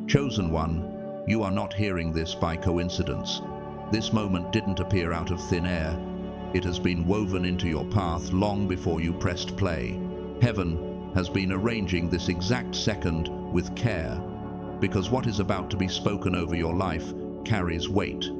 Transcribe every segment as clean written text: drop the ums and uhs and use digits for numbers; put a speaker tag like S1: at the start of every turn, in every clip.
S1: Chosen one, you are not hearing this by coincidence. This moment didn't appear out of thin air. It has been woven into your path long before you pressed play. Heaven has been arranging this exact second with care, because what is about to be spoken over your life carries weight.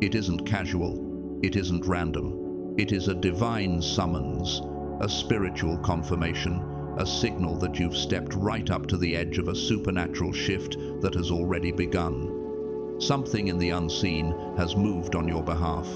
S1: It isn't casual. It isn't random. It is a divine summons, a spiritual confirmation, a signal that you've stepped right up to the edge of a supernatural shift that has already begun. Something in the unseen has moved on your behalf.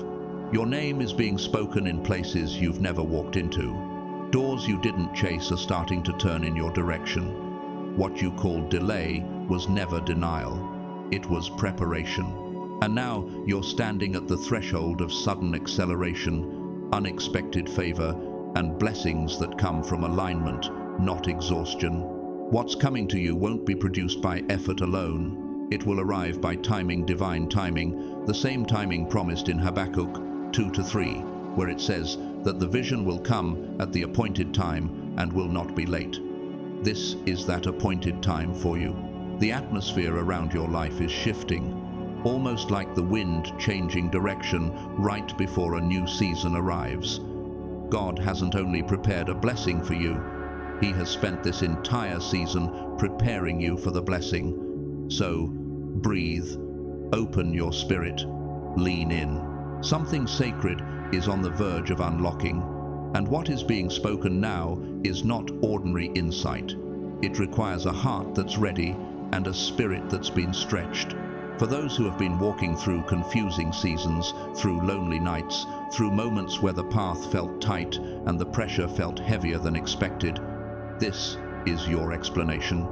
S1: Your name is being spoken in places you've never walked into. Doors you didn't chase are starting to turn in your direction. What you called delay was never denial. It was preparation. And now you're standing at the threshold of sudden acceleration, unexpected favor, and blessings that come from alignment, not exhaustion. What's coming to you won't be produced by effort alone. It will arrive by timing, divine timing, the same timing promised in Habakkuk 2-3, where it says that the vision will come at the appointed time and will not be late. This is that appointed time for you. The atmosphere around your life is shifting, almost like the wind changing direction right before a new season arrives. God hasn't only prepared a blessing for you, He has spent this entire season preparing you for the blessing. So, breathe, open your spirit, lean in. Something sacred is on the verge of unlocking, and what is being spoken now is not ordinary insight. It requires a heart that's ready and a spirit that's been stretched. For those who have been walking through confusing seasons, through lonely nights, through moments where the path felt tight and the pressure felt heavier than expected, this is your explanation.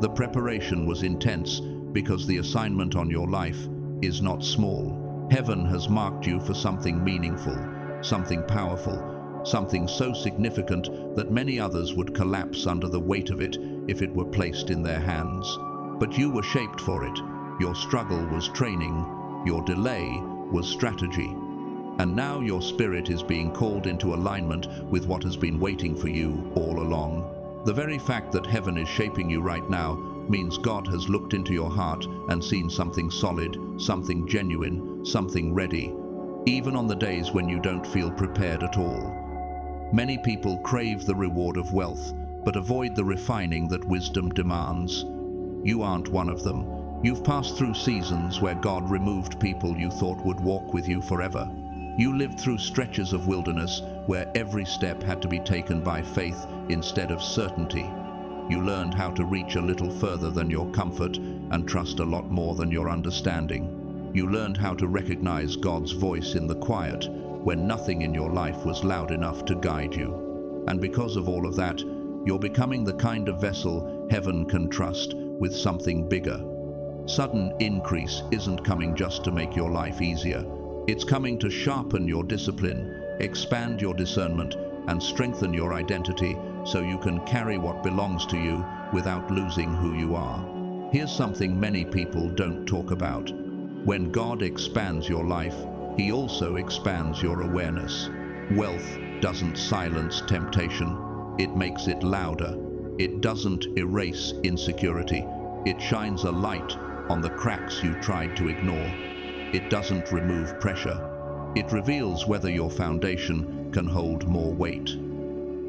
S1: The preparation was intense because the assignment on your life is not small. Heaven has marked you for something meaningful, something powerful, something so significant that many others would collapse under the weight of it if it were placed in their hands. But you were shaped for it. Your struggle was training, your delay was strategy. And now your spirit is being called into alignment with what has been waiting for you all along. The very fact that heaven is shaping you right now means God has looked into your heart and seen something solid, something genuine, something ready, even on the days when you don't feel prepared at all. Many people crave the reward of wealth, but avoid the refining that wisdom demands. You aren't one of them. You've passed through seasons where God removed people you thought would walk with you forever. You lived through stretches of wilderness where every step had to be taken by faith instead of certainty. You learned how to reach a little further than your comfort and trust a lot more than your understanding. You learned how to recognize God's voice in the quiet when nothing in your life was loud enough to guide you. And because of all of that, you're becoming the kind of vessel heaven can trust with something bigger. Sudden increase isn't coming just to make your life easier. It's coming to sharpen your discipline, expand your discernment, and strengthen your identity so you can carry what belongs to you without losing who you are. Here's something many people don't talk about. When God expands your life, He also expands your awareness. Wealth doesn't silence temptation, it makes it louder. It doesn't erase insecurity, it shines a light on the cracks you tried to ignore. It doesn't remove pressure. It reveals whether your foundation can hold more weight.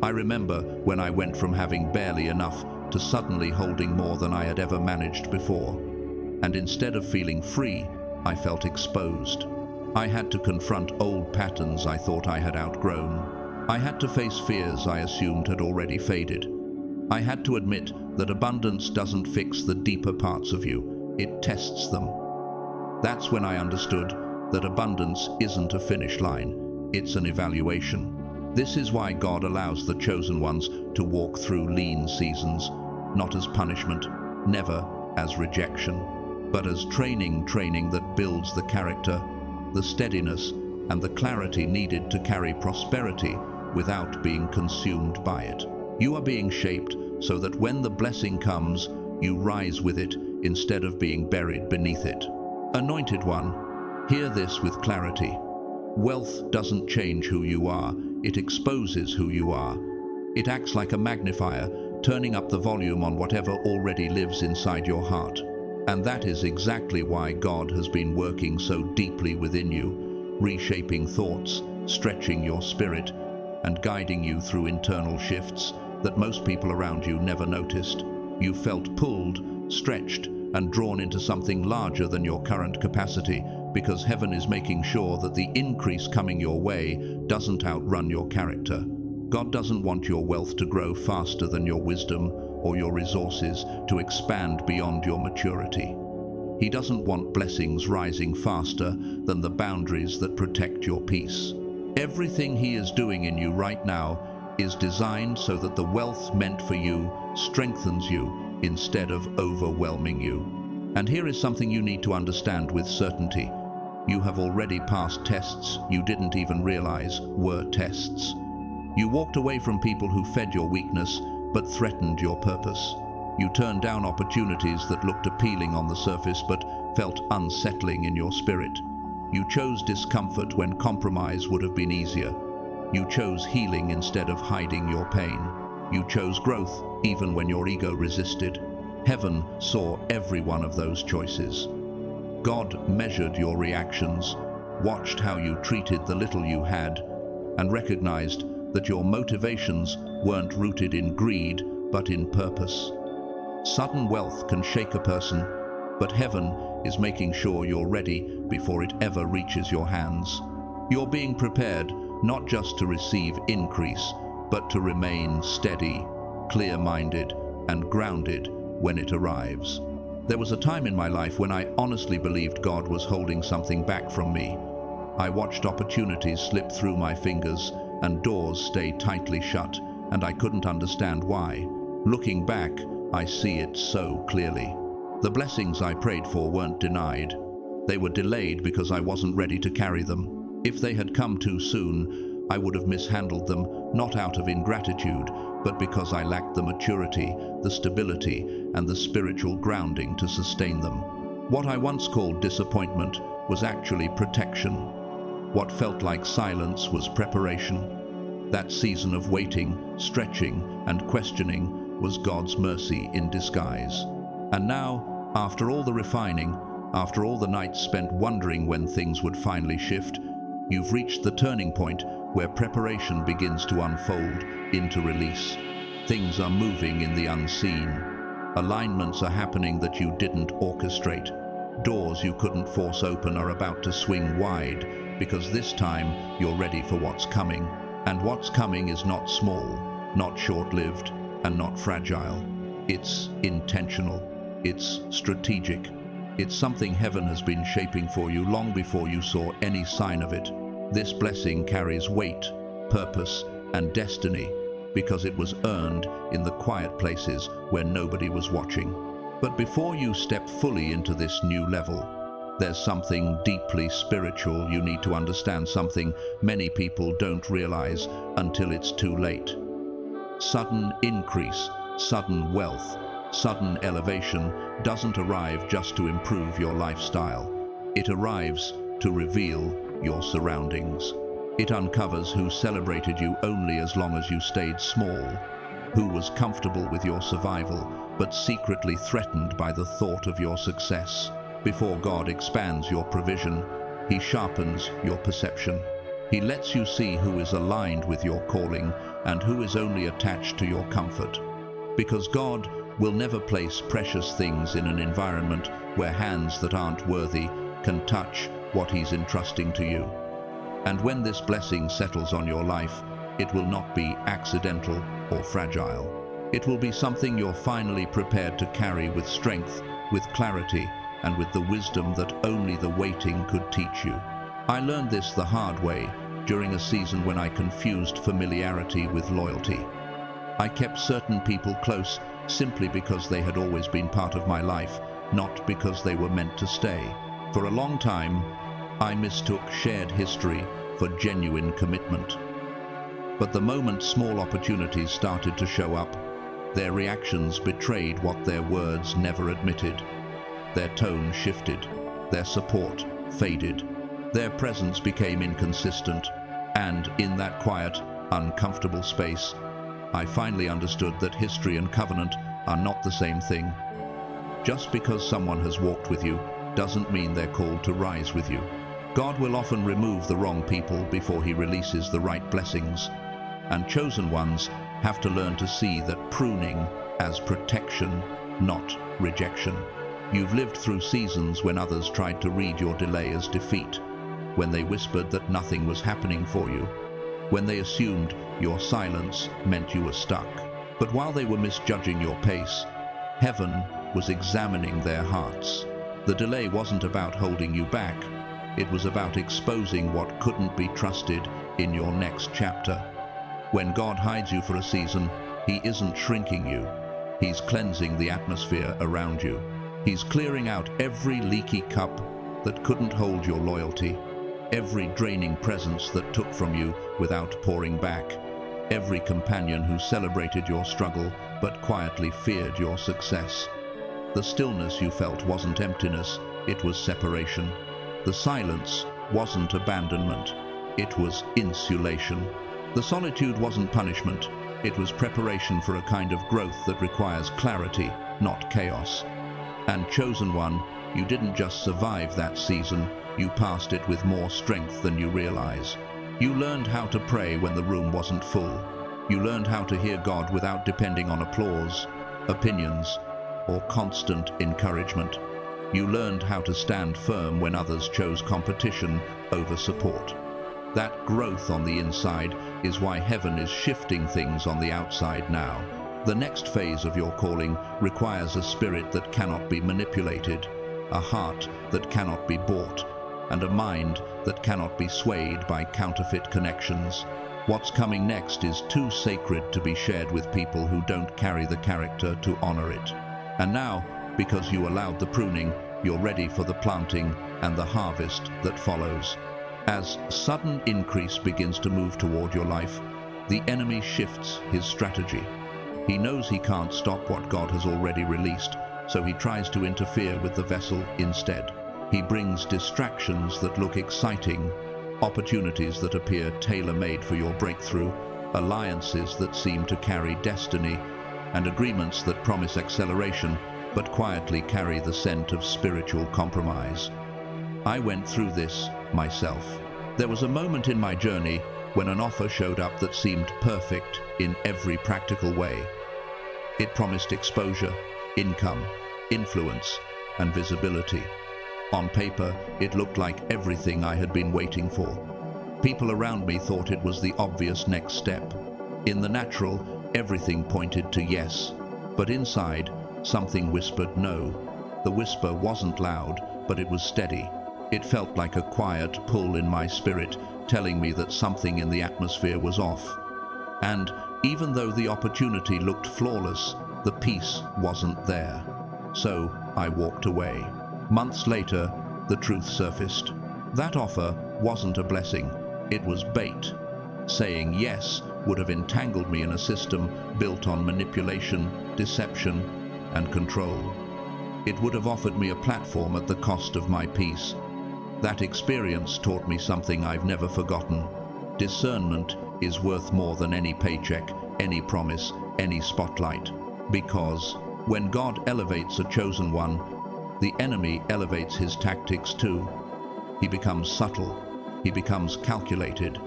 S1: I remember when I went from having barely enough to suddenly holding more than I had ever managed before. And instead of feeling free, I felt exposed. I had to confront old patterns I thought I had outgrown. I had to face fears I assumed had already faded. I had to admit that abundance doesn't fix the deeper parts of you, it tests them. That's when I understood that abundance isn't a finish line, it's an evaluation. This is why God allows the chosen ones to walk through lean seasons, not as punishment, never as rejection, but as training that builds the character, the steadiness, and the clarity needed to carry prosperity without being consumed by it. You are being shaped so that when the blessing comes, you rise with it instead of being buried beneath it. Anointed one, hear this with clarity. Wealth doesn't change who you are, it exposes who you are. It acts like a magnifier, turning up the volume on whatever already lives inside your heart. And that is exactly why God has been working so deeply within you, reshaping thoughts, stretching your spirit, and guiding you through internal shifts that most people around you never noticed. You felt pulled, stretched, and drawn into something larger than your current capacity, because heaven is making sure that the increase coming your way doesn't outrun your character. God doesn't want your wealth to grow faster than your wisdom or your resources to expand beyond your maturity. He doesn't want blessings rising faster than the boundaries that protect your peace. Everything He is doing in you right now is designed so that the wealth meant for you strengthens you instead of overwhelming you. And here is something you need to understand with certainty. You have already passed tests you didn't even realize were tests. You walked away from people who fed your weakness but threatened your purpose. You turned down opportunities that looked appealing on the surface but felt unsettling in your spirit. You chose discomfort when compromise would have been easier. You chose healing instead of hiding your pain. You chose growth even when your ego resisted. Heaven saw every one of those choices. God measured your reactions, watched how you treated the little you had, and recognized that your motivations weren't rooted in greed, but in purpose. Sudden wealth can shake a person, but heaven is making sure you're ready before it ever reaches your hands. You're being prepared not just to receive increase, but to remain steady, clear-minded, and grounded when it arrives. There was a time in my life when I honestly believed God was holding something back from me. I watched opportunities slip through my fingers and doors stay tightly shut, and I couldn't understand why. Looking back, I see it so clearly. The blessings I prayed for weren't denied. They were delayed because I wasn't ready to carry them. If they had come too soon, I would have mishandled them, not out of ingratitude, but because I lacked the maturity, the stability, and the spiritual grounding to sustain them. What I once called disappointment was actually protection. What felt like silence was preparation. That season of waiting, stretching, and questioning was God's mercy in disguise. And now, after all the refining, after all the nights spent wondering when things would finally shift, you've reached the turning point where preparation begins to unfold into release. Things are moving in the unseen. Alignments are happening that you didn't orchestrate. Doors you couldn't force open are about to swing wide, because this time you're ready for what's coming. And what's coming is not small, not short-lived, and not fragile. It's intentional. It's strategic. It's something heaven has been shaping for you long before you saw any sign of it. This blessing carries weight, purpose, and destiny because it was earned in the quiet places where nobody was watching. But before you step fully into this new level, there's something deeply spiritual you need to understand, something many people don't realize until it's too late. Sudden increase, sudden wealth, sudden elevation doesn't arrive just to improve your lifestyle. It arrives to reveal your surroundings. It uncovers who celebrated you only as long as you stayed small, who was comfortable with your survival but secretly threatened by the thought of your success. Before God expands your provision, He sharpens your perception. He lets you see who is aligned with your calling and who is only attached to your comfort. Because God will never place precious things in an environment where hands that aren't worthy can touch what He's entrusting to you. And when this blessing settles on your life, it will not be accidental or fragile. It will be something you're finally prepared to carry with strength, with clarity, and with the wisdom that only the waiting could teach you. I learned this the hard way during a season when I confused familiarity with loyalty. I kept certain people close simply because they had always been part of my life, not because they were meant to stay. For a long time, I mistook shared history for genuine commitment. But the moment small opportunities started to show up, their reactions betrayed what their words never admitted. Their tone shifted, their support faded, their presence became inconsistent, and in that quiet, uncomfortable space, I finally understood that history and covenant are not the same thing. Just because someone has walked with you doesn't mean they're called to rise with you. God will often remove the wrong people before he releases the right blessings, and chosen ones have to learn to see that pruning as protection, not rejection. You've lived through seasons when others tried to read your delay as defeat, when they whispered that nothing was happening for you, when they assumed your silence meant you were stuck. But while they were misjudging your pace, heaven was examining their hearts. The delay wasn't about holding you back, it was about exposing what couldn't be trusted in your next chapter. When God hides you for a season, he isn't shrinking you. He's cleansing the atmosphere around you. He's clearing out every leaky cup that couldn't hold your loyalty, every draining presence that took from you without pouring back, every companion who celebrated your struggle but quietly feared your success. The stillness you felt wasn't emptiness, it was separation. The silence wasn't abandonment, it was insulation. The solitude wasn't punishment, it was preparation for a kind of growth that requires clarity, not chaos. And chosen one, you didn't just survive that season, you passed it with more strength than you realize. You learned how to pray when the room wasn't full. You learned how to hear God without depending on applause, opinions, or constant encouragement. You learned how to stand firm when others chose competition over support. That growth on the inside is why heaven is shifting things on the outside now. The next phase of your calling requires a spirit that cannot be manipulated, a heart that cannot be bought, and a mind that cannot be swayed by counterfeit connections. What's coming next is too sacred to be shared with people who don't carry the character to honor it. And now, because you allowed the pruning, you're ready for the planting and the harvest that follows. As sudden increase begins to move toward your life, the enemy shifts his strategy. He knows he can't stop what God has already released, so he tries to interfere with the vessel instead. He brings distractions that look exciting, opportunities that appear tailor-made for your breakthrough, alliances that seem to carry destiny, and agreements that promise acceleration but quietly carry the scent of spiritual compromise. I went through this myself. There was a moment in my journey when an offer showed up that seemed perfect in every practical way. It promised exposure, income, influence, and visibility. On paper, it looked like everything I had been waiting for. People around me thought it was the obvious next step. In the natural, everything pointed to yes, but inside, something whispered no. The whisper wasn't loud, but it was steady. It felt like a quiet pull in my spirit, telling me that something in the atmosphere was off. And even though the opportunity looked flawless, the peace wasn't there. So I walked away. Months later, the truth surfaced. That offer wasn't a blessing, it was bait. Saying yes would have entangled me in a system built on manipulation, deception, and control. It would have offered me a platform at the cost of my peace. That experience taught me something I've never forgotten. Discernment is worth more than any paycheck, any promise, any spotlight. Because when God elevates a chosen one, the enemy elevates his tactics too. He becomes subtle. He becomes calculated.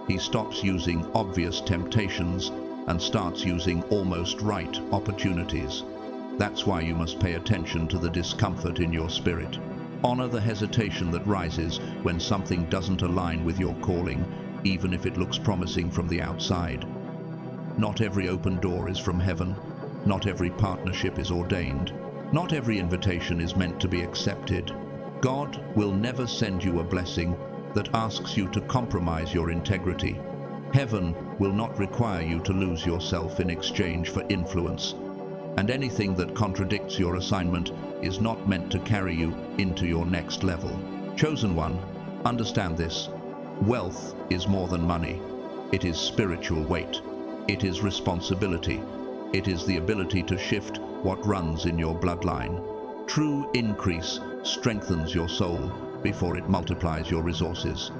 S1: He stops using obvious temptations and starts using almost right opportunities. That's why you must pay attention to the discomfort in your spirit. Honor the hesitation that rises when something doesn't align with your calling, even if it looks promising from the outside. Not every open door is from heaven. Not every partnership is ordained. Not every invitation is meant to be accepted. God will never send you a blessing that asks you to compromise your integrity. Heaven will not require you to lose yourself in exchange for influence. And anything that contradicts your assignment is not meant to carry you into your next level. Chosen one, understand this. Wealth is more than money. It is spiritual weight. It is responsibility. It is the ability to shift what runs in your bloodline. True increase strengthens your soul before it multiplies your resources.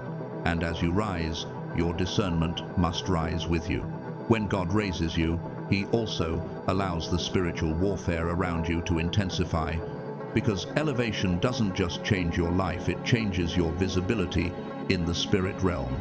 S1: And as you rise, your discernment must rise with you. When God raises you, He also allows the spiritual warfare around you to intensify, because elevation doesn't just change your life, it changes your visibility in the spirit realm.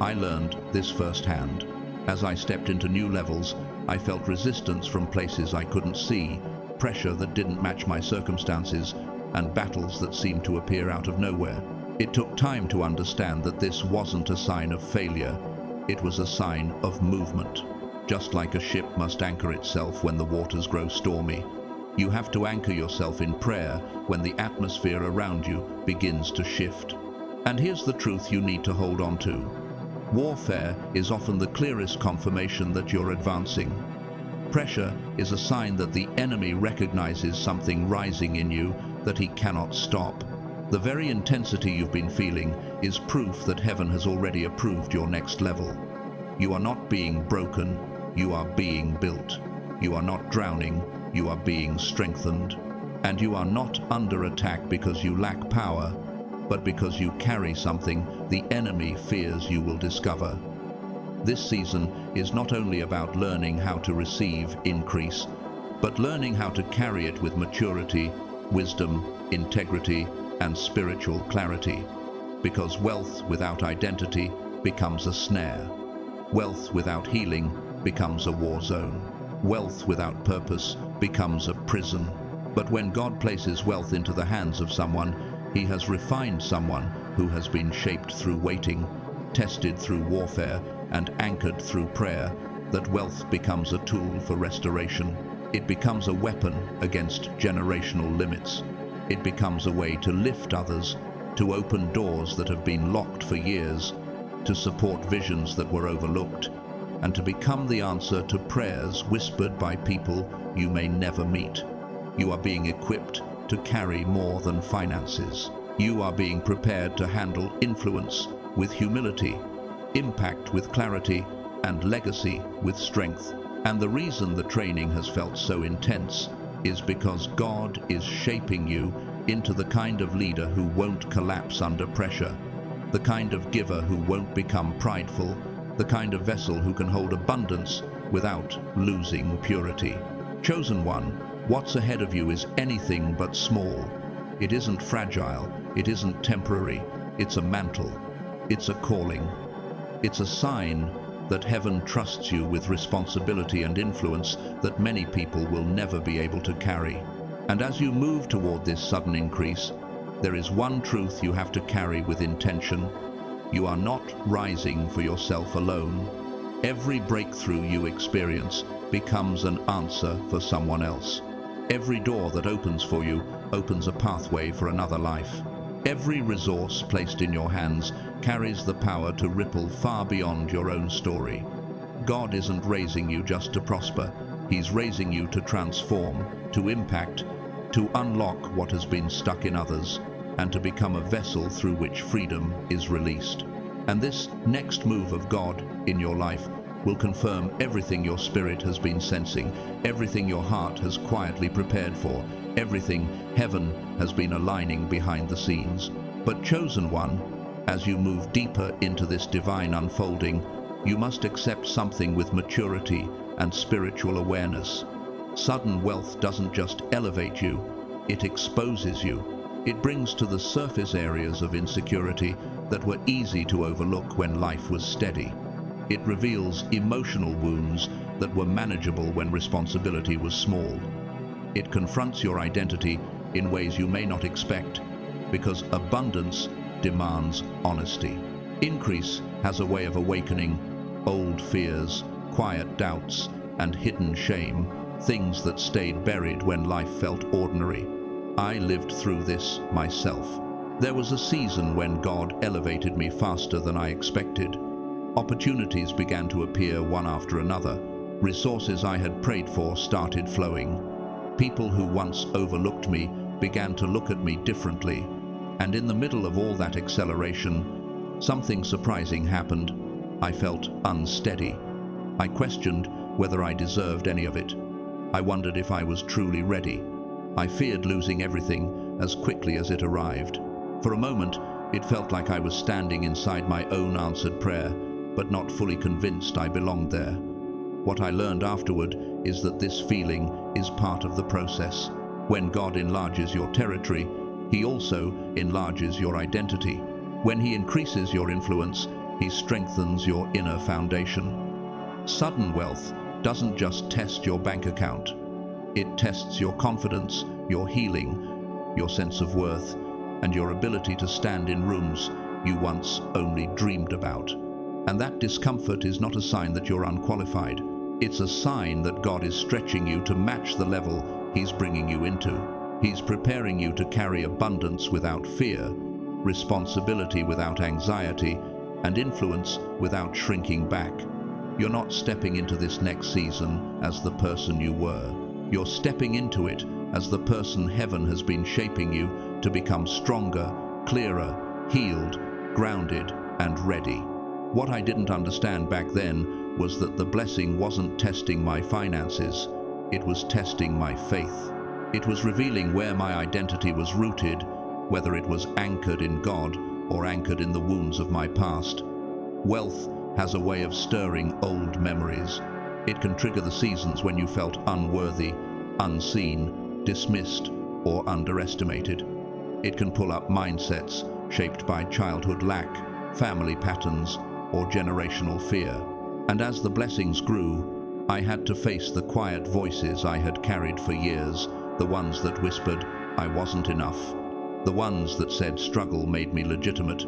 S1: I learned this firsthand. As I stepped into new levels, I felt resistance from places I couldn't see, pressure that didn't match my circumstances, and battles that seemed to appear out of nowhere. It took time to understand that this wasn't a sign of failure, it was a sign of movement. Just like a ship must anchor itself when the waters grow stormy, you have to anchor yourself in prayer when the atmosphere around you begins to shift. And here's the truth you need to hold on to. Warfare is often the clearest confirmation that you're advancing. Pressure is a sign that the enemy recognizes something rising in you that he cannot stop. The very intensity you've been feeling is proof that heaven has already approved your next level. You are not being broken, you are being built. You are not drowning, you are being strengthened. And you are not under attack because you lack power, but because you carry something the enemy fears you will discover. This season is not only about learning how to receive increase, but learning how to carry it with maturity, wisdom, integrity, and spiritual clarity. Because wealth without identity becomes a snare. Wealth without healing becomes a war zone. Wealth without purpose becomes a prison. But when God places wealth into the hands of someone, He has refined someone who has been shaped through waiting, tested through warfare, and anchored through prayer. That wealth becomes a tool for restoration. It becomes a weapon against generational limits. It becomes a way to lift others, to open doors that have been locked for years, to support visions that were overlooked, and to become the answer to prayers whispered by people you may never meet. You are being equipped to carry more than finances. You are being prepared to handle influence with humility, impact with clarity, and legacy with strength. And the reason the training has felt so intense is because God is shaping you into the kind of leader who won't collapse under pressure, the kind of giver who won't become prideful, the kind of vessel who can hold abundance without losing purity. Chosen one, what's ahead of you is anything but small. It isn't fragile, it isn't temporary, it's a mantle, it's a calling. It's a sign that heaven trusts you with responsibility and influence that many people will never be able to carry. And as you move toward this sudden increase, there is one truth you have to carry with intention. You are not rising for yourself alone. Every breakthrough you experience becomes an answer for someone else. Every door that opens for you opens a pathway for another life. Every resource placed in your hands carries the power to ripple far beyond your own story. God isn't raising you just to prosper. He's raising you to transform, to impact, to unlock what has been stuck in others, and to become a vessel through which freedom is released. And this next move of God in your life will confirm everything your spirit has been sensing, everything your heart has quietly prepared for, everything heaven has been aligning behind the scenes. But chosen one, as you move deeper into this divine unfolding, you must accept something with maturity and spiritual awareness. Sudden wealth doesn't just elevate you, it exposes you. It brings to the surface areas of insecurity that were easy to overlook when life was steady. It reveals emotional wounds that were manageable when responsibility was small. It confronts your identity in ways you may not expect, because abundance demands honesty. Increase has a way of awakening old fears, quiet doubts, and hidden shame, things that stayed buried when life felt ordinary. I lived through this myself. There was a season when God elevated me faster than I expected. Opportunities began to appear one after another. Resources I had prayed for started flowing. People who once overlooked me began to look at me differently. And in the middle of all that acceleration, something surprising happened. I felt unsteady. I questioned whether I deserved any of it. I wondered if I was truly ready. I feared losing everything as quickly as it arrived. For a moment, it felt like I was standing inside my own answered prayer, but not fully convinced I belonged there. What I learned afterward is that this feeling is part of the process. When God enlarges your territory, He also enlarges your identity. When He increases your influence, He strengthens your inner foundation. Sudden wealth doesn't just test your bank account. It tests your confidence, your healing, your sense of worth, and your ability to stand in rooms you once only dreamed about. And that discomfort is not a sign that you're unqualified. It's a sign that God is stretching you to match the level He's bringing you into. He's preparing you to carry abundance without fear, responsibility without anxiety, and influence without shrinking back. You're not stepping into this next season as the person you were. You're stepping into it as the person heaven has been shaping you to become stronger, clearer, healed, grounded, and ready. What I didn't understand back then was that the blessing wasn't testing my finances, it was testing my faith. It was revealing where my identity was rooted, whether it was anchored in God or anchored in the wounds of my past. Wealth has a way of stirring old memories. It can trigger the seasons when you felt unworthy, unseen, dismissed, or underestimated. It can pull up mindsets shaped by childhood lack, family patterns, or generational fear. And as the blessings grew, I had to face the quiet voices I had carried for years, the ones that whispered, I wasn't enough, the ones that said struggle made me legitimate,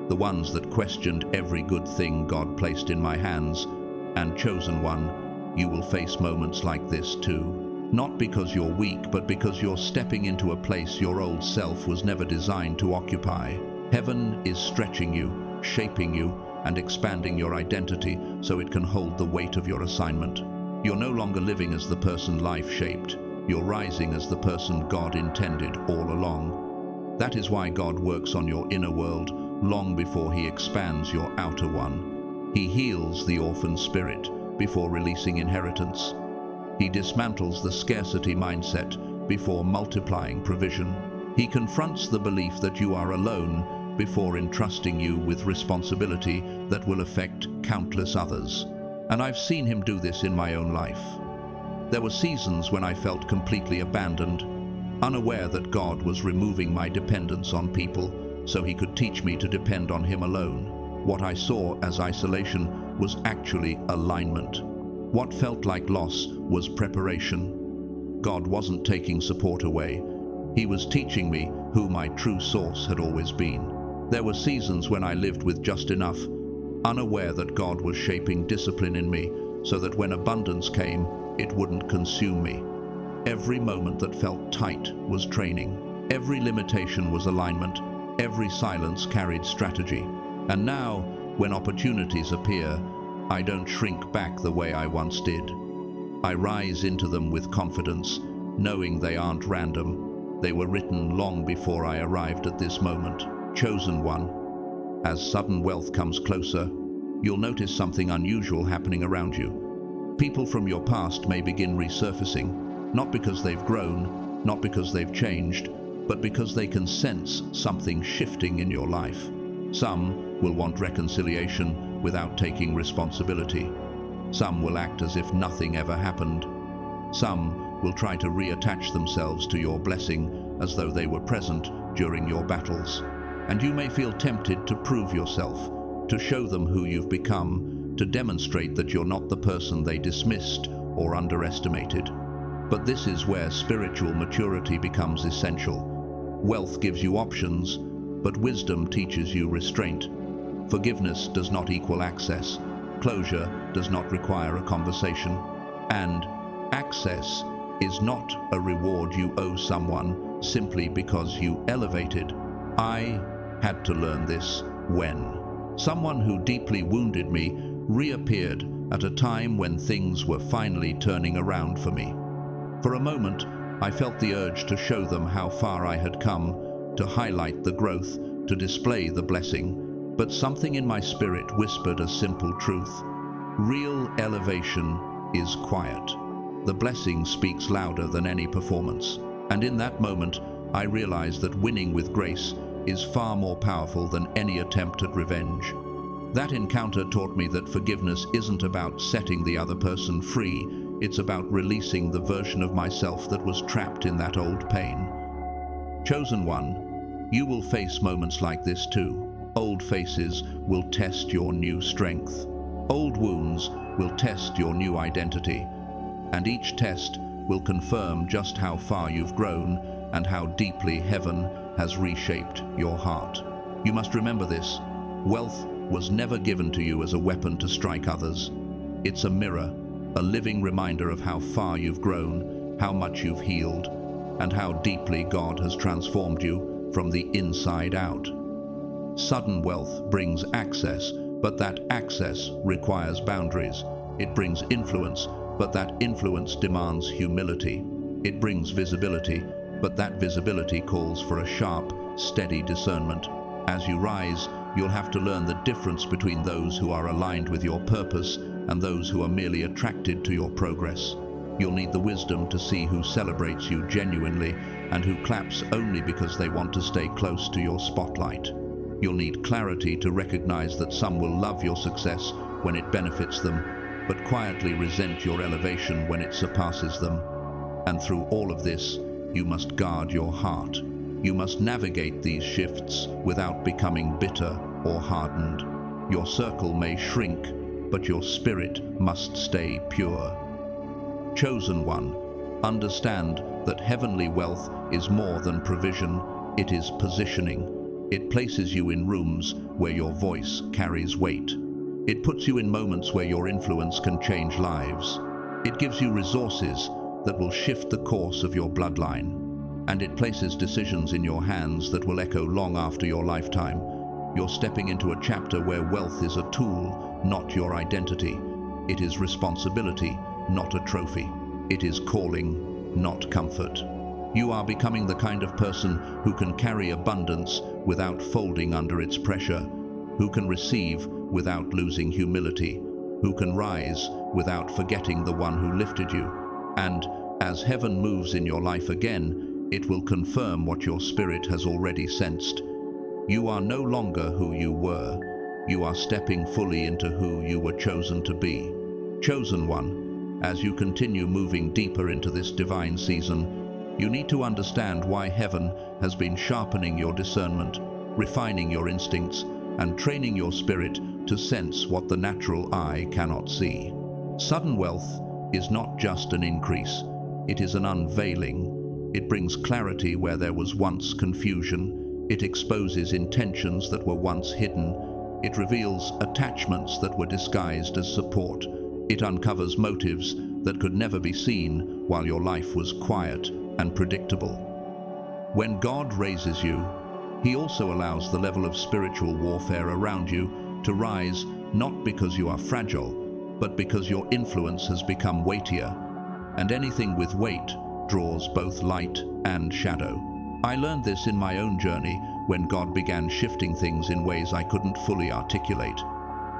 S1: the ones that questioned every good thing God placed in my hands. And chosen one, you will face moments like this too. Not because you're weak, but because you're stepping into a place your old self was never designed to occupy. Heaven is stretching you, shaping you, and expanding your identity so it can hold the weight of your assignment. You're no longer living as the person life shaped. You're rising as the person God intended all along. That is why God works on your inner world long before He expands your outer one. He heals the orphan spirit before releasing inheritance. He dismantles the scarcity mindset before multiplying provision. He confronts the belief that you are alone before entrusting you with responsibility that will affect countless others. And I've seen Him do this in my own life. There were seasons when I felt completely abandoned, unaware that God was removing my dependence on people so He could teach me to depend on Him alone. What I saw as isolation was actually alignment. What felt like loss was preparation. God wasn't taking support away. He was teaching me who my true source had always been. There were seasons when I lived with just enough, unaware that God was shaping discipline in me so that when abundance came, it wouldn't consume me. Every moment that felt tight was training. Every limitation was alignment. Every silence carried strategy. And now, when opportunities appear, I don't shrink back the way I once did. I rise into them with confidence, knowing they aren't random. They were written long before I arrived at this moment. Chosen one. As sudden wealth comes closer, you'll notice something unusual happening around you. People from your past may begin resurfacing, not because they've grown, not because they've changed, but because they can sense something shifting in your life. Some will want reconciliation without taking responsibility. Some will act as if nothing ever happened. Some will try to reattach themselves to your blessing as though they were present during your battles. And you may feel tempted to prove yourself, to show them who you've become, to demonstrate that you're not the person they dismissed or underestimated. But this is where spiritual maturity becomes essential. Wealth gives you options, but wisdom teaches you restraint. Forgiveness does not equal access. Closure does not require a conversation. And access is not a reward you owe someone simply because you elevated. I had to learn this when someone who deeply wounded me reappeared at a time when things were finally turning around for me. For a moment, I felt the urge to show them how far I had come, to highlight the growth, to display the blessing. But something in my spirit whispered a simple truth. Real elevation is quiet. The blessing speaks louder than any performance. And in that moment, I realized that winning with grace is far more powerful than any attempt at revenge. That encounter taught me that forgiveness isn't about setting the other person free, it's about releasing the version of myself that was trapped in that old pain. Chosen one, you will face moments like this too. Old faces will test your new strength. Old wounds will test your new identity. And each test will confirm just how far you've grown and how deeply heaven has reshaped your heart. You must remember this. Wealth was never given to you as a weapon to strike others. It's a mirror, a living reminder of how far you've grown, how much you've healed, and how deeply God has transformed you from the inside out. Sudden wealth brings access, but that access requires boundaries. It brings influence, but that influence demands humility. It brings visibility, but that visibility calls for a sharp, steady discernment. As you rise, you'll have to learn the difference between those who are aligned with your purpose and those who are merely attracted to your progress. You'll need the wisdom to see who celebrates you genuinely and who claps only because they want to stay close to your spotlight. You'll need clarity to recognize that some will love your success when it benefits them, but quietly resent your elevation when it surpasses them. And through all of this, you must guard your heart. You must navigate these shifts without becoming bitter or hardened. Your circle may shrink, but your spirit must stay pure. Chosen one, understand that heavenly wealth is more than provision, it is positioning. It places you in rooms where your voice carries weight. It puts you in moments where your influence can change lives. It gives you resources that will shift the course of your bloodline. And it places decisions in your hands that will echo long after your lifetime. You're stepping into a chapter where wealth is a tool, not your identity. It is responsibility, not a trophy. It is calling, not comfort. You are becoming the kind of person who can carry abundance without folding under its pressure, who can receive without losing humility, who can rise without forgetting the one who lifted you. And as heaven moves in your life again, it will confirm what your spirit has already sensed. You are no longer who you were. You are stepping fully into who you were chosen to be. Chosen one, as you continue moving deeper into this divine season, you need to understand why heaven has been sharpening your discernment, refining your instincts, and training your spirit to sense what the natural eye cannot see. Sudden wealth is not just an increase, it is an unveiling. It brings clarity where there was once confusion. It exposes intentions that were once hidden. It reveals attachments that were disguised as support. It uncovers motives that could never be seen while your life was quiet and predictable. When God raises you, He also allows the level of spiritual warfare around you to rise, not because you are fragile, but because your influence has become weightier. And anything with weight draws both light and shadow. I learned this in my own journey when God began shifting things in ways I couldn't fully articulate.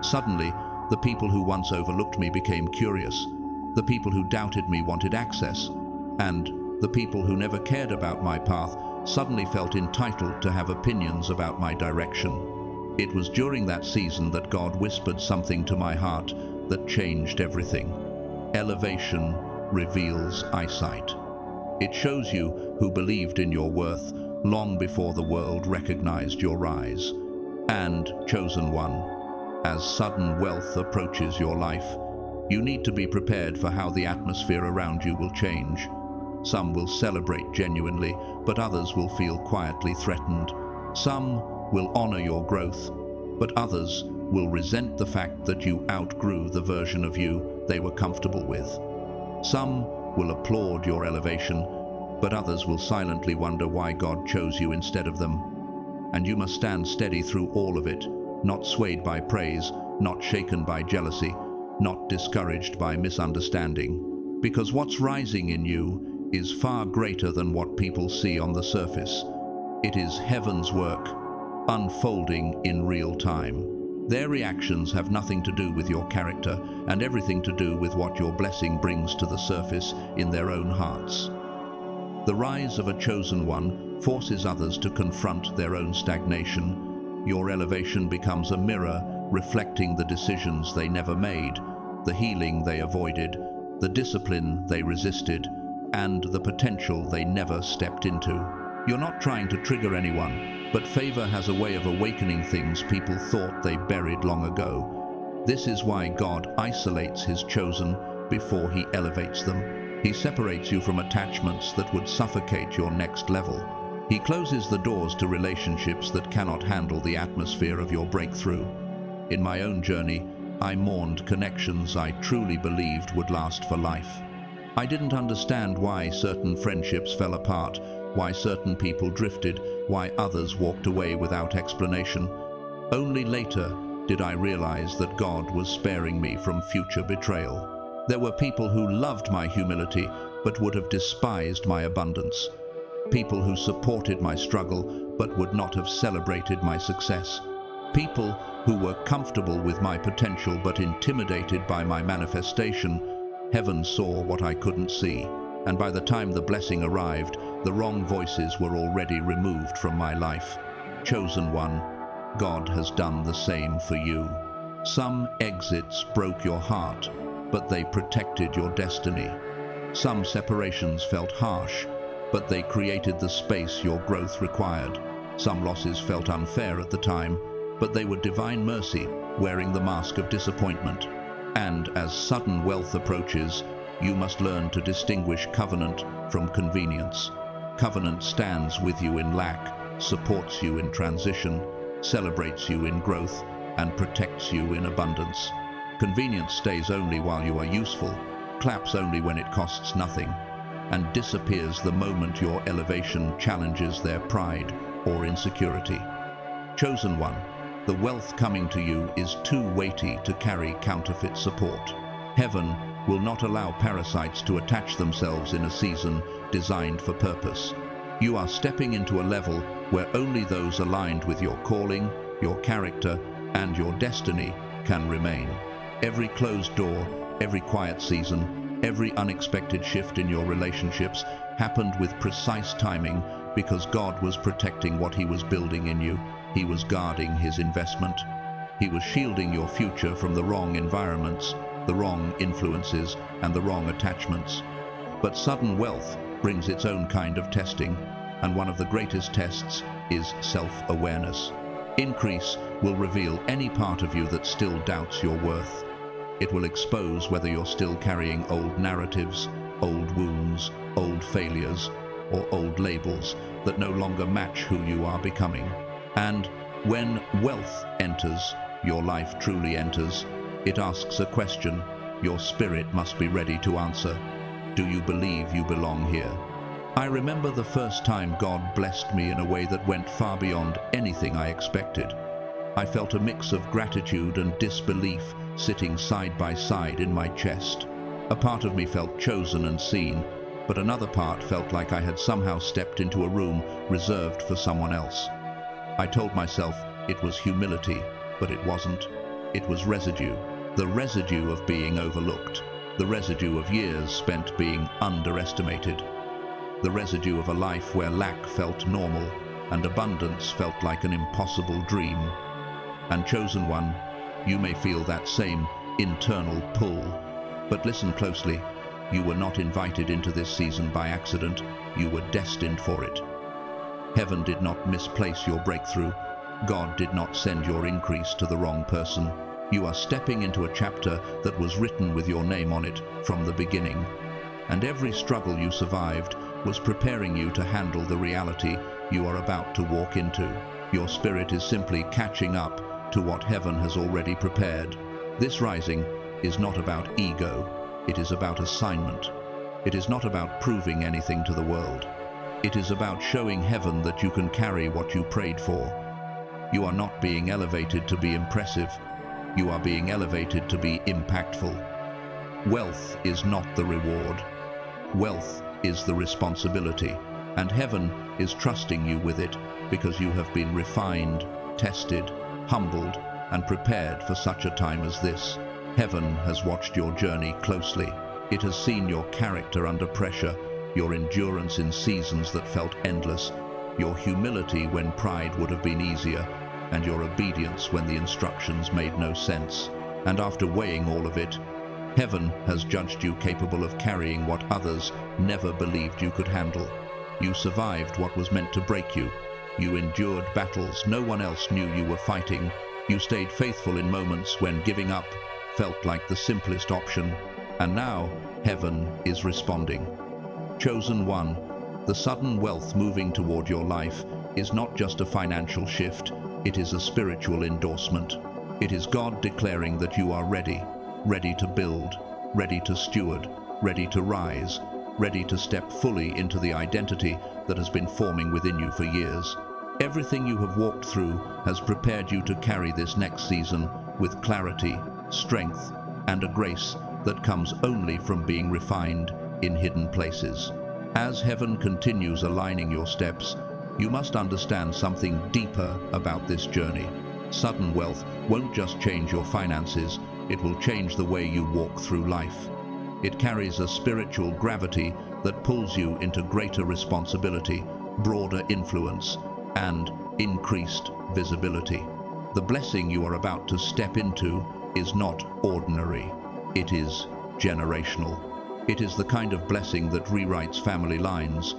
S1: Suddenly, the people who once overlooked me became curious. The people who doubted me wanted access. And the people who never cared about my path suddenly felt entitled to have opinions about my direction. It was during that season that God whispered something to my heart that changed everything. Elevation reveals eyesight. It shows you who believed in your worth long before the world recognized your rise. And, chosen one, as sudden wealth approaches your life, you need to be prepared for how the atmosphere around you will change. Some will celebrate genuinely, but others will feel quietly threatened. Some will honor your growth, but others will resent the fact that you outgrew the version of you they were comfortable with. Some will applaud your elevation, but others will silently wonder why God chose you instead of them. And you must stand steady through all of it, not swayed by praise, not shaken by jealousy, not discouraged by misunderstanding. Because what's rising in you is far greater than what people see on the surface. It is heaven's work, unfolding in real time. Their reactions have nothing to do with your character and everything to do with what your blessing brings to the surface in their own hearts. The rise of a chosen one forces others to confront their own stagnation. Your elevation becomes a mirror reflecting the decisions they never made, the healing they avoided, the discipline they resisted, and the potential they never stepped into. You're not trying to trigger anyone, but favor has a way of awakening things people thought they buried long ago. This is why God isolates His chosen before He elevates them. He separates you from attachments that would suffocate your next level. He closes the doors to relationships that cannot handle the atmosphere of your breakthrough. In my own journey, I mourned connections I truly believed would last for life. I didn't understand why certain friendships fell apart, why certain people drifted, why others walked away without explanation. Only later did I realize that God was sparing me from future betrayal. There were people who loved my humility but would have despised my abundance. People who supported my struggle but would not have celebrated my success. People who were comfortable with my potential but intimidated by my manifestation. Heaven saw what I couldn't see, and by the time the blessing arrived, the wrong voices were already removed from my life. Chosen one, God has done the same for you. Some exits broke your heart, but they protected your destiny. Some separations felt harsh, but they created the space your growth required. Some losses felt unfair at the time, but they were divine mercy, wearing the mask of disappointment. And as sudden wealth approaches, you must learn to distinguish covenant from convenience. Covenant stands with you in lack, supports you in transition, celebrates you in growth, and protects you in abundance. Convenience stays only while you are useful, claps only when it costs nothing, and disappears the moment your elevation challenges their pride or insecurity. Chosen one, the wealth coming to you is too weighty to carry counterfeit support. Heaven will not allow parasites to attach themselves in a season designed for purpose. You are stepping into a level where only those aligned with your calling, your character, and your destiny can remain. Every closed door, every quiet season, every unexpected shift in your relationships happened with precise timing because God was protecting what He was building in you. He was guarding His investment. He was shielding your future from the wrong environments, the wrong influences, and the wrong attachments. But sudden wealth brings its own kind of testing, and one of the greatest tests is self-awareness. Increase will reveal any part of you that still doubts your worth. It will expose whether you're still carrying old narratives, old wounds, old failures, or old labels that no longer match who you are becoming. And when wealth enters, your life truly enters. It asks a question your spirit must be ready to answer. Do you believe you belong here? I remember the first time God blessed me in a way that went far beyond anything I expected. I felt a mix of gratitude and disbelief sitting side by side in my chest. A part of me felt chosen and seen, but another part felt like I had somehow stepped into a room reserved for someone else. I told myself it was humility, but it wasn't. It was residue. The residue of being overlooked. The residue of years spent being underestimated. The residue of a life where lack felt normal and abundance felt like an impossible dream. And chosen one, you may feel that same internal pull. But listen closely, you were not invited into this season by accident. You were destined for it. Heaven did not misplace your breakthrough. God did not send your increase to the wrong person. You are stepping into a chapter that was written with your name on it from the beginning. And every struggle you survived was preparing you to handle the reality you are about to walk into. Your spirit is simply catching up to what heaven has already prepared. This rising is not about ego. It is about assignment. It is not about proving anything to the world. It is about showing heaven that you can carry what you prayed for. You are not being elevated to be impressive. You are being elevated to be impactful. Wealth is not the reward. Wealth is the responsibility, and heaven is trusting you with it because you have been refined, tested, humbled, and prepared for such a time as this. Heaven has watched your journey closely. It has seen your character under pressure, your endurance in seasons that felt endless, your humility when pride would have been easier, and your obedience when the instructions made no sense. And after weighing all of it, heaven has judged you capable of carrying what others never believed you could handle. You survived what was meant to break you. You endured battles no one else knew you were fighting. You stayed faithful in moments when giving up felt like the simplest option. And now, heaven is responding. Chosen one, the sudden wealth moving toward your life is not just a financial shift, it is a spiritual endorsement. It is God declaring that you are ready, ready to build, ready to steward, ready to rise, ready to step fully into the identity that has been forming within you for years. Everything you have walked through has prepared you to carry this next season with clarity, strength, and a grace that comes only from being refined in hidden places. As heaven continues aligning your steps, you must understand something deeper about this journey. Sudden wealth won't just change your finances, it will change the way you walk through life. It carries a spiritual gravity that pulls you into greater responsibility, broader influence, and increased visibility. The blessing you are about to step into is not ordinary. It is generational. It is the kind of blessing that rewrites family lines,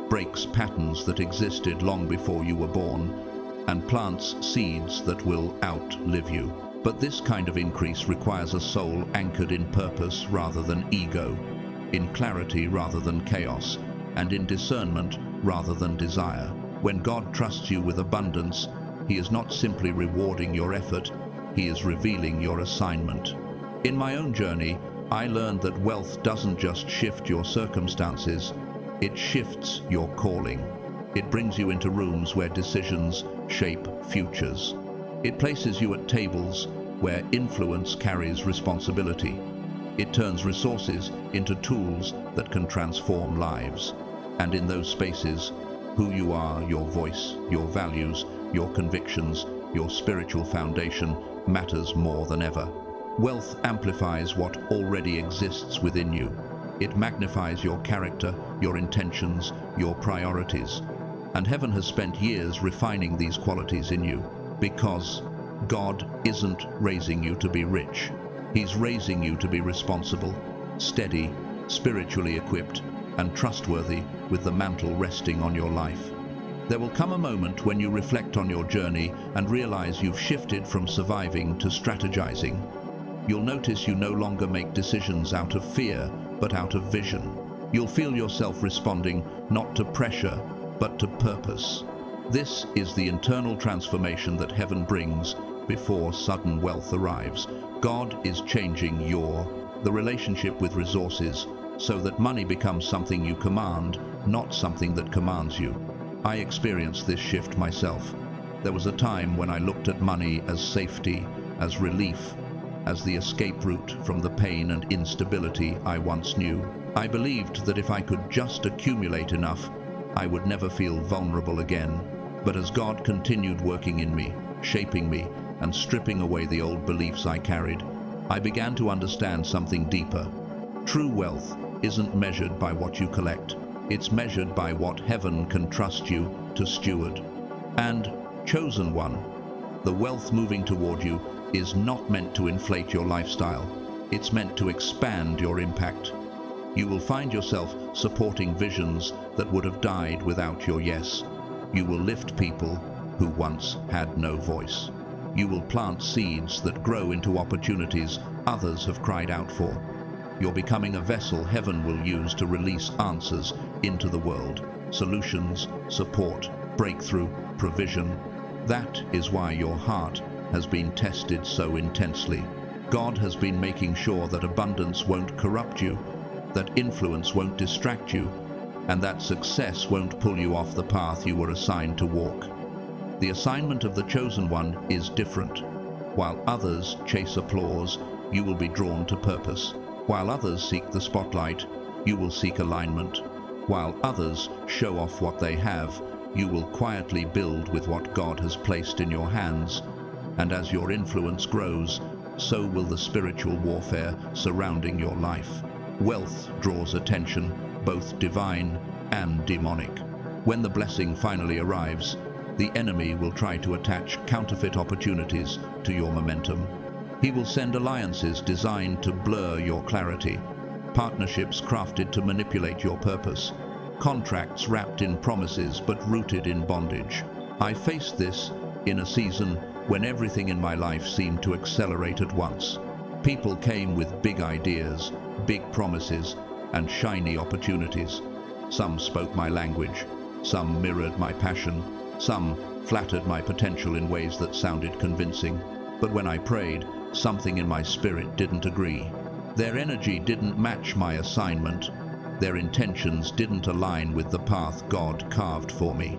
S1: breaks patterns that existed long before you were born, and plants seeds that will outlive you. But this kind of increase requires a soul anchored in purpose rather than ego, in clarity rather than chaos, and in discernment rather than desire. When God trusts you with abundance, He is not simply rewarding your effort, He is revealing your assignment. In my own journey, I learned that wealth doesn't just shift your circumstances, it shifts your calling. It brings you into rooms where decisions shape futures. It places you at tables where influence carries responsibility. It turns resources into tools that can transform lives. And in those spaces, who you are, your voice, your values, your convictions, your spiritual foundation matters more than ever. Wealth amplifies what already exists within you. It magnifies your character, your intentions, your priorities. And heaven has spent years refining these qualities in you, because God isn't raising you to be rich. He's raising you to be responsible, steady, spiritually equipped, and trustworthy with the mantle resting on your life. There will come a moment when you reflect on your journey and realize you've shifted from surviving to strategizing. You'll notice you no longer make decisions out of fear, but out of vision. You'll feel yourself responding not to pressure, but to purpose. This is the internal transformation that heaven brings before sudden wealth arrives. God is changing the relationship with resources so that money becomes something you command, not something that commands you. I experienced this shift myself. There was a time when I looked at money as safety, as relief, as the escape route from the pain and instability I once knew. I believed that if I could just accumulate enough, I would never feel vulnerable again. But as God continued working in me, shaping me, and stripping away the old beliefs I carried, I began to understand something deeper. True wealth isn't measured by what you collect. It's measured by what heaven can trust you to steward. And, chosen one, the wealth moving toward you is not meant to inflate your lifestyle. It's meant to expand your impact. You will find yourself supporting visions that would have died without your yes. You will lift people who once had no voice. You will plant seeds that grow into opportunities others have cried out for. You're becoming a vessel heaven will use to release answers into the world. Solutions, support, breakthrough, provision. That is why your heart has been tested so intensely. God has been making sure that abundance won't corrupt you, that influence won't distract you, and that success won't pull you off the path you were assigned to walk. The assignment of the chosen one is different. While others chase applause, you will be drawn to purpose. While others seek the spotlight, you will seek alignment. While others show off what they have, you will quietly build with what God has placed in your hands. And as your influence grows, so will the spiritual warfare surrounding your life. Wealth draws attention, both divine and demonic. When the blessing finally arrives, The enemy will try to attach counterfeit opportunities to your momentum. He will send alliances designed to blur your clarity, partnerships crafted to manipulate your purpose, contracts wrapped in promises but rooted in bondage. I faced this in a season when everything in my life seemed to accelerate at once. People came with big ideas, big promises, and shiny opportunities. Some spoke my language, some mirrored my passion, some flattered my potential in ways that sounded convincing. But when I prayed, something in my spirit didn't agree. Their energy didn't match my assignment. Their intentions didn't align with the path God carved for me.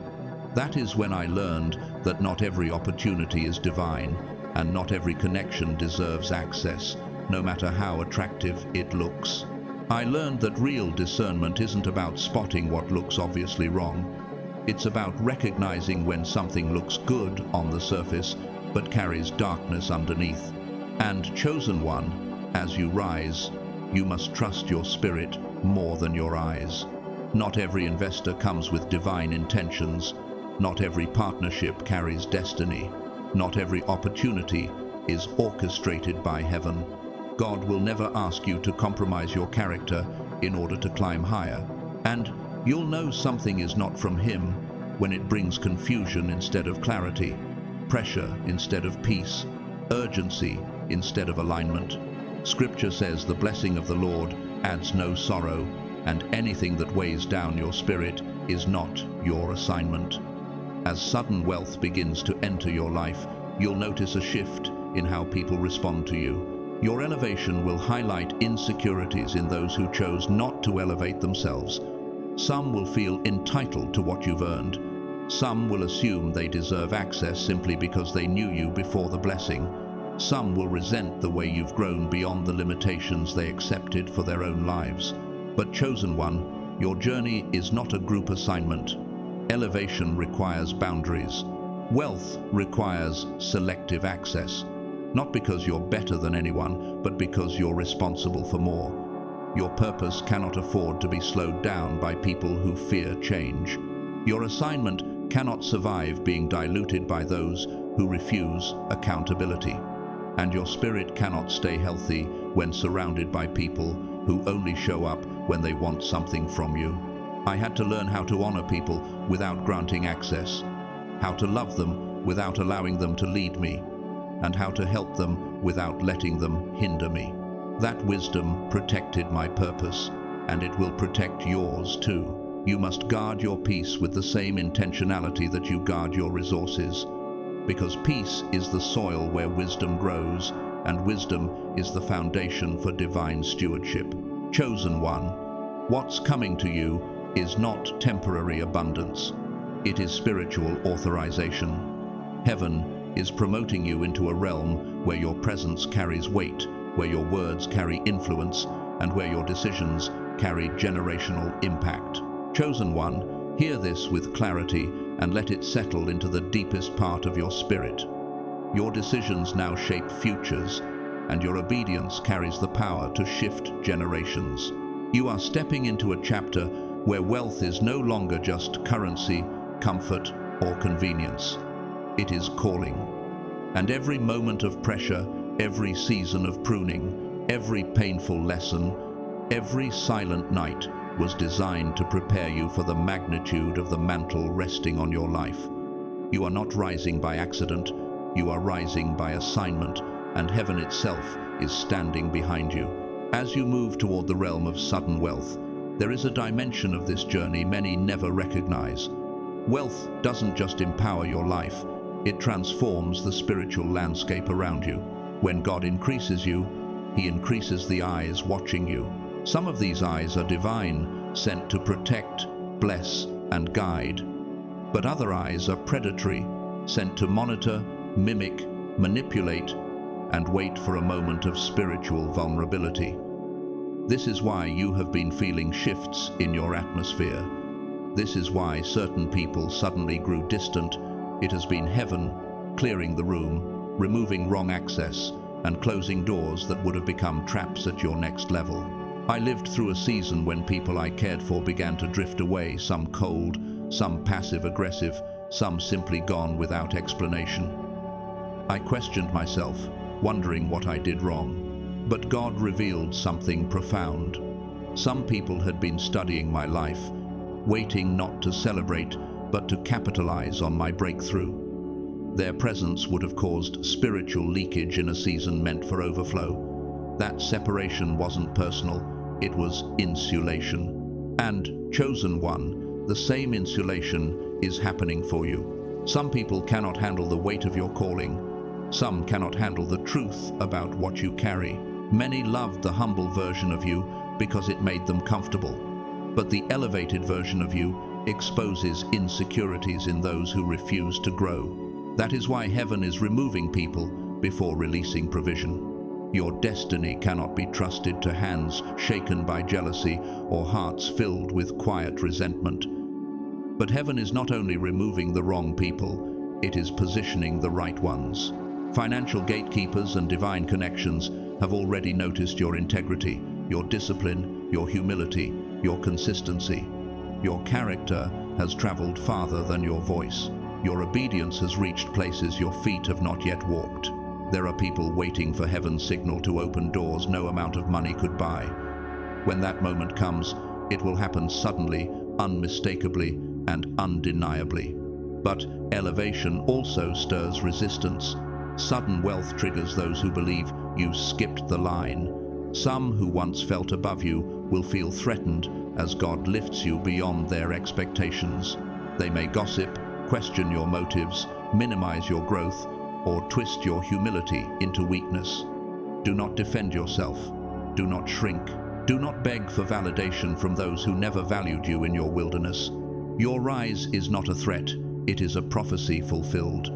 S1: That is when I learned that not every opportunity is divine, and not every connection deserves access, no matter how attractive it looks. I learned that real discernment isn't about spotting what looks obviously wrong. It's about recognizing when something looks good on the surface, but carries darkness underneath. And chosen one, as you rise, you must trust your spirit more than your eyes. Not every investor comes with divine intentions. Not every partnership carries destiny. Not every opportunity is orchestrated by heaven. God will never ask you to compromise your character in order to climb higher. And you'll know something is not from Him when it brings confusion instead of clarity, pressure instead of peace, urgency instead of alignment. Scripture says the blessing of the Lord adds no sorrow, and anything that weighs down your spirit is not your assignment. As sudden wealth begins to enter your life, you'll notice a shift in how people respond to you. Your elevation will highlight insecurities in those who chose not to elevate themselves. Some will feel entitled to what you've earned. Some will assume they deserve access simply because they knew you before the blessing. Some will resent the way you've grown beyond the limitations they accepted for their own lives. But chosen one, your journey is not a group assignment. Elevation requires boundaries. Wealth requires selective access. Not because you're better than anyone, but because you're responsible for more. Your purpose cannot afford to be slowed down by people who fear change. Your assignment cannot survive being diluted by those who refuse accountability. And your spirit cannot stay healthy when surrounded by people who only show up when they want something from you. I had to learn how to honor people without granting access, how to love them without allowing them to lead me, and how to help them without letting them hinder me. That wisdom protected my purpose, and it will protect yours too. You must guard your peace with the same intentionality that you guard your resources, because peace is the soil where wisdom grows, and wisdom is the foundation for divine stewardship. Chosen one, what's coming to you is not temporary abundance. It is spiritual authorization. Heaven is promoting you into a realm where your presence carries weight, where your words carry influence, and where your decisions carry generational impact. Chosen one, hear this with clarity and let it settle into the deepest part of your spirit. Your decisions now shape futures, and your obedience carries the power to shift generations. You are stepping into a chapter where wealth is no longer just currency, comfort, or convenience. It is calling. And every moment of pressure, every season of pruning, every painful lesson, every silent night was designed to prepare you for the magnitude of the mantle resting on your life. You are not rising by accident, you are rising by assignment, and heaven itself is standing behind you. As you move toward the realm of sudden wealth, there is a dimension of this journey many never recognize. Wealth doesn't just empower your life, it transforms the spiritual landscape around you. When God increases you, He increases the eyes watching you. Some of these eyes are divine, sent to protect, bless, and guide. But other eyes are predatory, sent to monitor, mimic, manipulate, and wait for a moment of spiritual vulnerability. This is why you have been feeling shifts in your atmosphere. This is why certain people suddenly grew distant. It has been heaven clearing the room, removing wrong access, and closing doors that would have become traps at your next level. I lived through a season when people I cared for began to drift away, some cold, some passive-aggressive, some simply gone without explanation. I questioned myself, wondering what I did wrong. But God revealed something profound. Some people had been studying my life, waiting not to celebrate, but to capitalize on my breakthrough. Their presence would have caused spiritual leakage in a season meant for overflow. That separation wasn't personal, it was insulation. And, chosen one, the same insulation is happening for you. Some people cannot handle the weight of your calling. Some cannot handle the truth about what you carry. Many loved the humble version of you because it made them comfortable. But the elevated version of you exposes insecurities in those who refuse to grow. That is why heaven is removing people before releasing provision. Your destiny cannot be trusted to hands shaken by jealousy or hearts filled with quiet resentment. But heaven is not only removing the wrong people, it is positioning the right ones. Financial gatekeepers and divine connections have already noticed your integrity, your discipline, your humility, your consistency. Your character has traveled farther than your voice. Your obedience has reached places your feet have not yet walked. There are people waiting for heaven's signal to open doors no amount of money could buy. When that moment comes, it will happen suddenly, unmistakably, and undeniably. But elevation also stirs resistance. Sudden wealth triggers those who believe you skipped the line. Some who once felt above you will feel threatened as God lifts you beyond their expectations. They may gossip, question your motives, minimize your growth, or twist your humility into weakness. Do not defend yourself. Do not shrink. Do not beg for validation from those who never valued you in your wilderness. Your rise is not a threat, it is a prophecy fulfilled.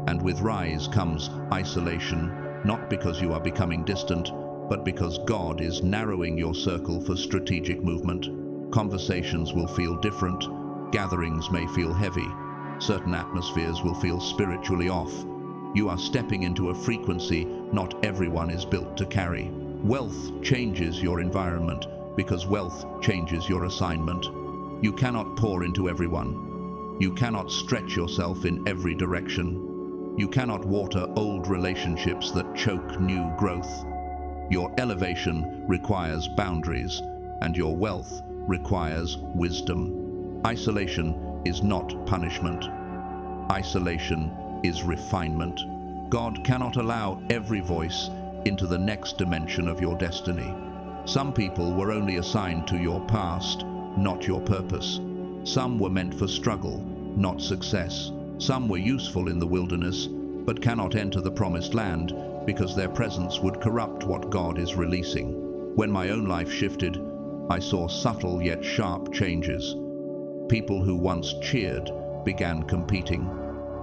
S1: And with rise comes isolation, not because you are becoming distant, but because God is narrowing your circle for strategic movement. Conversations will feel different, gatherings may feel heavy, certain atmospheres will feel spiritually off. You are stepping into a frequency not everyone is built to carry. Wealth changes your environment because wealth changes your assignment. You cannot pour into everyone. You cannot stretch yourself in every direction. You cannot water old relationships that choke new growth. Your elevation requires boundaries, and your wealth requires wisdom. Isolation is not punishment. Isolation is refinement. God cannot allow every voice into the next dimension of your destiny. Some people were only assigned to your past, not your purpose. Some were meant for struggle, not success. Some were useful in the wilderness, but cannot enter the promised land because their presence would corrupt what God is releasing. When my own life shifted, I saw subtle yet sharp changes. People who once cheered began competing.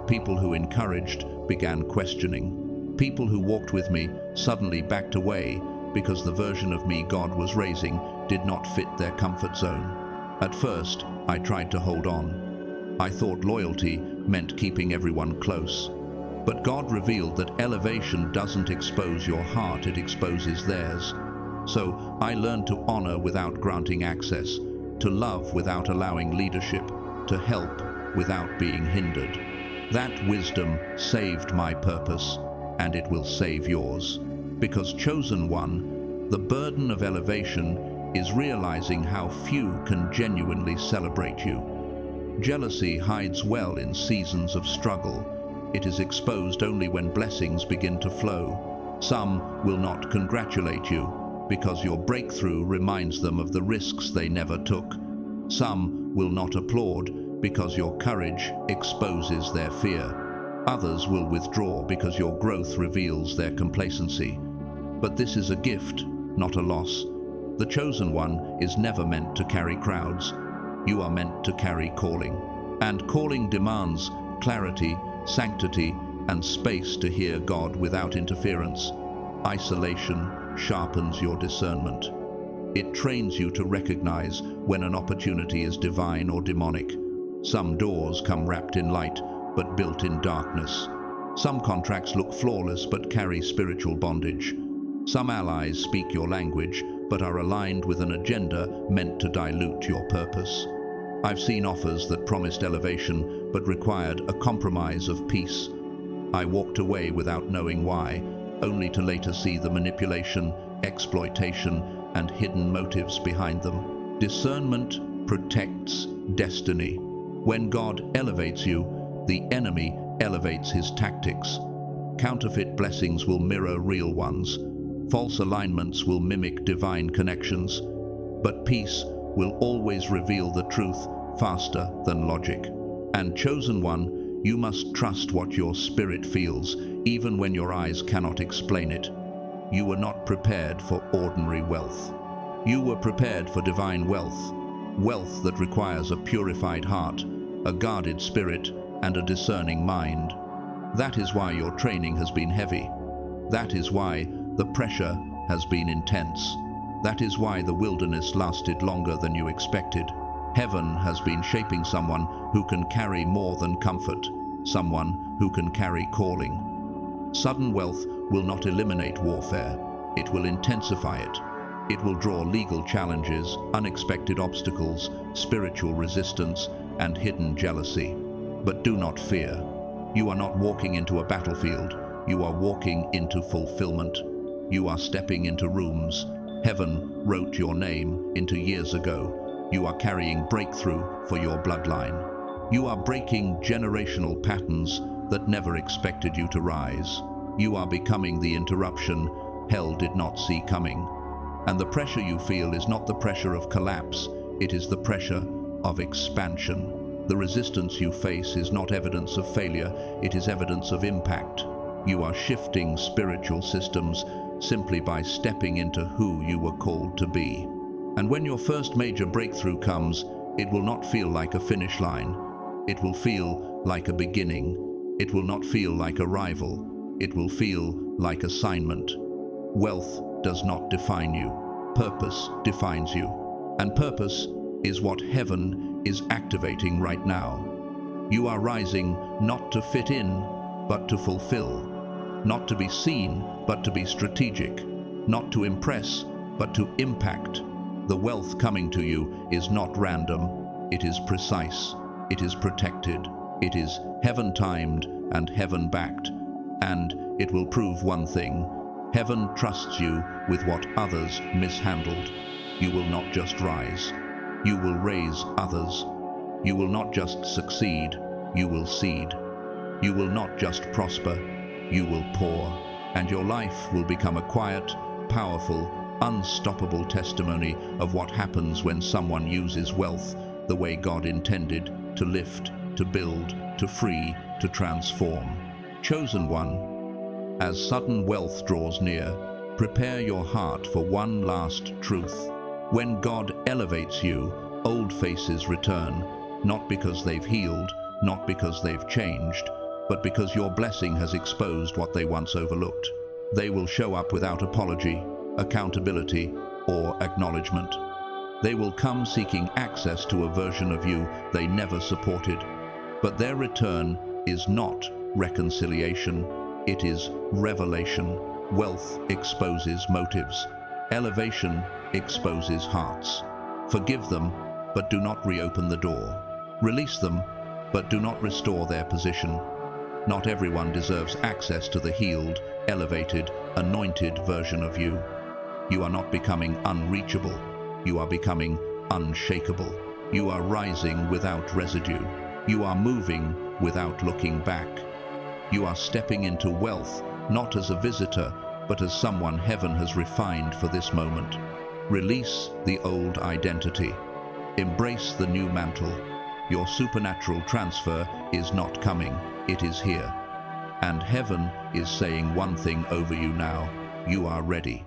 S1: People who encouraged began questioning. People who walked with me suddenly backed away because the version of me God was raising did not fit their comfort zone. At first, I tried to hold on. I thought loyalty meant keeping everyone close. But God revealed that elevation doesn't expose your heart, it exposes theirs. So I learned to honor without granting access, to love without allowing leadership, to help without being hindered. That wisdom saved my purpose, and it will save yours. Because chosen one, the burden of elevation is realizing how few can genuinely celebrate you. Jealousy hides well in seasons of struggle. It is exposed only when blessings begin to flow. Some will not congratulate you because your breakthrough reminds them of the risks they never took. Some will not applaud because your courage exposes their fear. Others will withdraw because your growth reveals their complacency. But this is a gift, not a loss. The chosen one is never meant to carry crowds. You are meant to carry calling. And calling demands clarity, sanctity, and space to hear God without interference. Isolation sharpens your discernment. It trains you to recognize when an opportunity is divine or demonic. Some doors come wrapped in light, but built in darkness. Some contracts look flawless, but carry spiritual bondage. Some allies speak your language, but are aligned with an agenda meant to dilute your purpose. I've seen offers that promised elevation, but required a compromise of peace. I walked away without knowing why, only to later see the manipulation, exploitation, and hidden motives behind them. Discernment protects destiny. When God elevates you, the enemy elevates his tactics. Counterfeit blessings will mirror real ones. False alignments will mimic divine connections. But peace will always reveal the truth faster than logic. And chosen one, you must trust what your spirit feels, even when your eyes cannot explain it. You were not prepared for ordinary wealth. You were prepared for divine wealth, wealth that requires a purified heart, a guarded spirit, and a discerning mind. That is why your training has been heavy. That is why the pressure has been intense. That is why the wilderness lasted longer than you expected. Heaven has been shaping someone who can carry more than comfort, someone who can carry calling. Sudden wealth will not eliminate warfare. It will intensify it. It will draw legal challenges, unexpected obstacles, spiritual resistance, and hidden jealousy. But do not fear. You are not walking into a battlefield. You are walking into fulfillment. You are stepping into rooms heaven wrote your name into years ago. You are carrying breakthrough for your bloodline. You are breaking generational patterns that never expected you to rise. You are becoming the interruption hell did not see coming. And the pressure you feel is not the pressure of collapse, it is the pressure of expansion. The resistance you face is not evidence of failure, it is evidence of impact. You are shifting spiritual systems simply by stepping into who you were called to be. And when your first major breakthrough comes, it will not feel like a finish line. It will feel like a beginning. It will not feel like arrival. It will feel like assignment. Wealth does not define you. Purpose defines you. And purpose is what heaven is activating right now. You are rising not to fit in, but to fulfill. Not to be seen, but to be strategic. Not to impress, but to impact. The wealth coming to you is not random. It is precise. It is protected. It is heaven-timed and heaven-backed. And it will prove one thing. Heaven trusts you with what others mishandled. You will not just rise. You will raise others. You will not just succeed. You will seed. You will not just prosper. You will pour. And your life will become a quiet, powerful, unstoppable testimony of what happens when someone uses wealth the way God intended, to lift, to build, to free, to transform. Chosen one, as sudden wealth draws near, prepare your heart for one last truth. When God elevates you, old faces return, not because they've healed, not because they've changed, but because your blessing has exposed what they once overlooked. They will show up without apology, accountability, or acknowledgement. They will come seeking access to a version of you they never supported. But their return is not reconciliation, it is revelation. Wealth exposes motives. Elevation exposes hearts. Forgive them, but do not reopen the door. Release them, but do not restore their position. Not everyone deserves access to the healed, elevated, anointed version of you. You are not becoming unreachable. You are becoming unshakable. You are rising without residue. You are moving without looking back. You are stepping into wealth, not as a visitor, but as someone heaven has refined for this moment. Release the old identity. Embrace the new mantle. Your supernatural transfer is not coming, it is here. And heaven is saying one thing over you now: you are ready.